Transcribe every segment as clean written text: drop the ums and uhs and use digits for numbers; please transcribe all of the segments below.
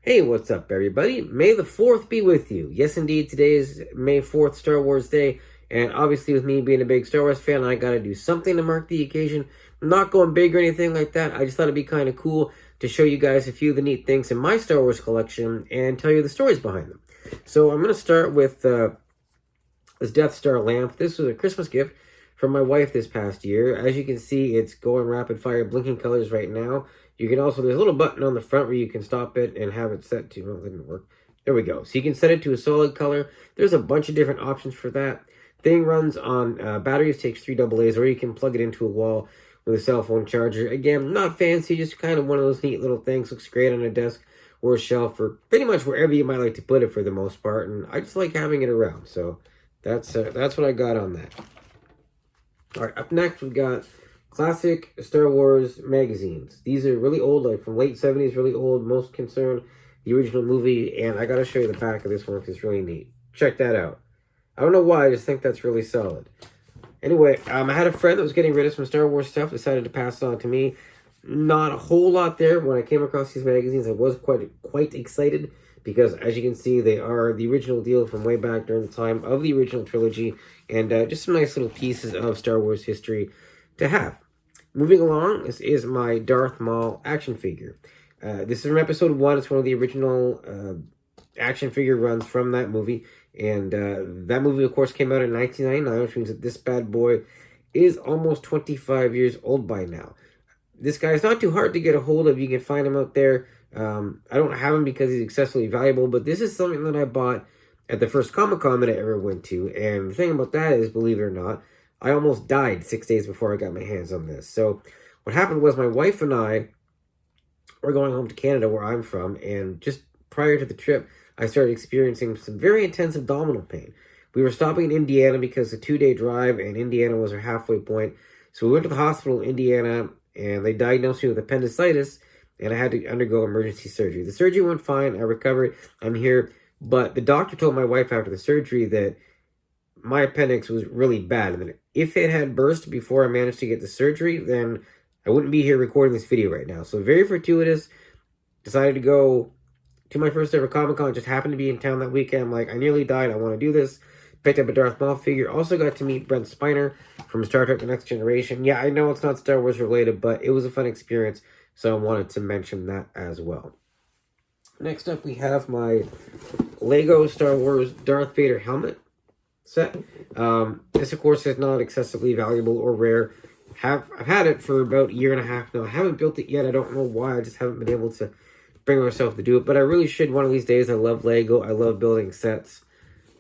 Hey, what's up, everybody? May the 4th be with you. Yes, indeed, today is May 4th, Star Wars Day, and obviously with me being a big Star Wars fan, I gotta do something to mark the occasion. I'm not going big or anything like that. I just thought it'd be kind of cool to show you guys a few of the neat things in my Star Wars collection and tell you the stories behind them. So I'm gonna start with this Death Star lamp. This was a Christmas gift from my wife this past year. As you can see, it's going rapid fire, blinking colors right now. You can also, there's a little button on the front where you can stop it and have it set to, well, it didn't work. There we go. So you can set it to a solid color. There's a bunch of different options for that. Thing runs on batteries, takes 3 AA's, or you can plug it into a wall with a cell phone charger. Again, not fancy, just kind of one of those neat little things. Looks great on a desk or a shelf, or pretty much wherever you might like to put it for the most part. And I just like having it around. So that's what I got on that. All right, up next we got classic Star Wars magazines. These are really old, like from late 70s, really old. Most concerned the original movie, and I gotta show you the back of this one because it's really neat. Check that out. I don't know why, I just think that's really solid. Anyway, I had a friend that was getting rid of some Star Wars stuff, decided to pass it on to me. Not a whole lot there. When I came across these magazines, I was quite excited because, as you can see, they are the original deal from way back during the time of the original trilogy, and just some nice little pieces of Star Wars history to have. Moving along, this is my Darth Maul action figure. This is from episode 1. It's one of the original action figure runs from that movie. And that movie, of course, came out in 1999, which means that this bad boy is almost 25 years old by now. This guy is not too hard to get a hold of. You can find him out there. I don't have him because he's excessively valuable, but this is something that I bought at the first Comic-Con that I ever went to. And the thing about that is, believe it or not, I almost died 6 days before I got my hands on this. So what happened was my wife and I were going home to Canada, where I'm from, and just prior to the trip, I started experiencing some very intense abdominal pain. We were stopping in Indiana because it's a 2-day drive, and Indiana was our halfway point. So we went to the hospital in Indiana, and they diagnosed me with appendicitis, and I had to undergo emergency surgery. The surgery went fine. I recovered. I'm here. But the doctor told my wife after the surgery that my appendix was really bad, and that if it had burst before I managed to get the surgery, then I wouldn't be here recording this video right now. So very fortuitous. Decided to go to my first ever Comic-Con. Just happened to be in town that weekend. I'm like, I nearly died. I want to do this. Picked up a Darth Maul figure. Also got to meet Brent Spiner from Star Trek The Next Generation. Yeah, I know it's not Star Wars related, but it was a fun experience, so I wanted to mention that as well. Next up, we have my Lego Star Wars Darth Vader helmet set. This, of course, is not excessively valuable or rare. I've had it for about a year and a half now. I haven't built it yet. I don't know why. I just haven't been able to bring myself to do it, but I really should one of these days. I love Lego. I love building sets.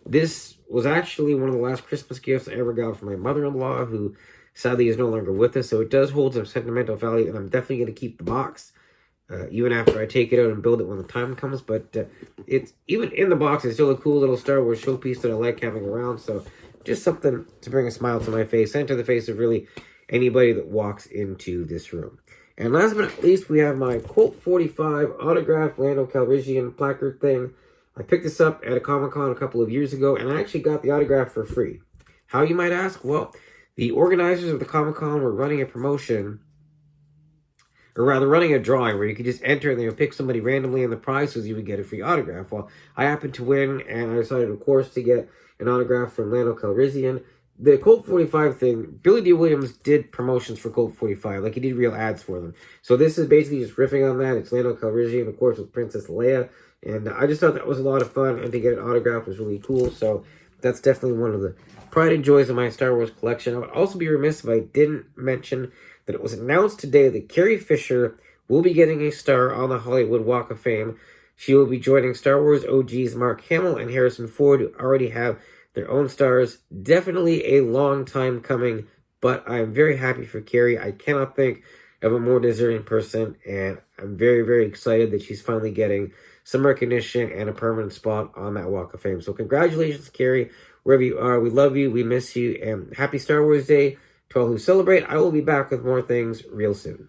This was actually one of the last Christmas gifts I ever got from my mother-in-law, who sadly is no longer with us, so it does hold some sentimental value, and I'm definitely going to keep the box, even after I take it out and build it when the time comes. But it's even in the box, it's still a cool little Star Wars showpiece that I like having around, so just something to bring a smile to my face and to the face of really anybody that walks into this room. And last but not least, we have my Colt 45 autographed Lando Calrissian placard thing. I picked this up at a Comic-Con a couple of years ago, and I actually got the autograph for free. How, you might ask? Well, the organizers of the Comic-Con were running a promotion, or rather running a drawing where you could just enter and they would pick somebody randomly, and the prize was you would get a free autograph. Well, I happened to win, and I decided, of course, to get an autograph from Lando Calrissian. The Colt 45 thing, Billy D. Williams did promotions for Colt 45, like he did real ads for them. So this is basically just riffing on that. It's Lando Calrissian, of course, with Princess Leia. And I just thought that was a lot of fun, and to get an autograph was really cool. So that's definitely one of the pride and joys of my Star Wars collection. I would also be remiss if I didn't mention that it was announced today that Carrie Fisher will be getting a star on the Hollywood Walk of Fame. She will be joining Star Wars OGs Mark Hamill and Harrison Ford, who already have their own stars. Definitely a long time coming, but I'm very happy for Carrie. I cannot think of a more deserving person, and I'm very, very excited that she's finally getting some recognition and a permanent spot on that Walk of Fame. So congratulations, Carrie, wherever you are. We love you, we miss you, and happy Star Wars Day to all who celebrate. I will be back with more things real soon.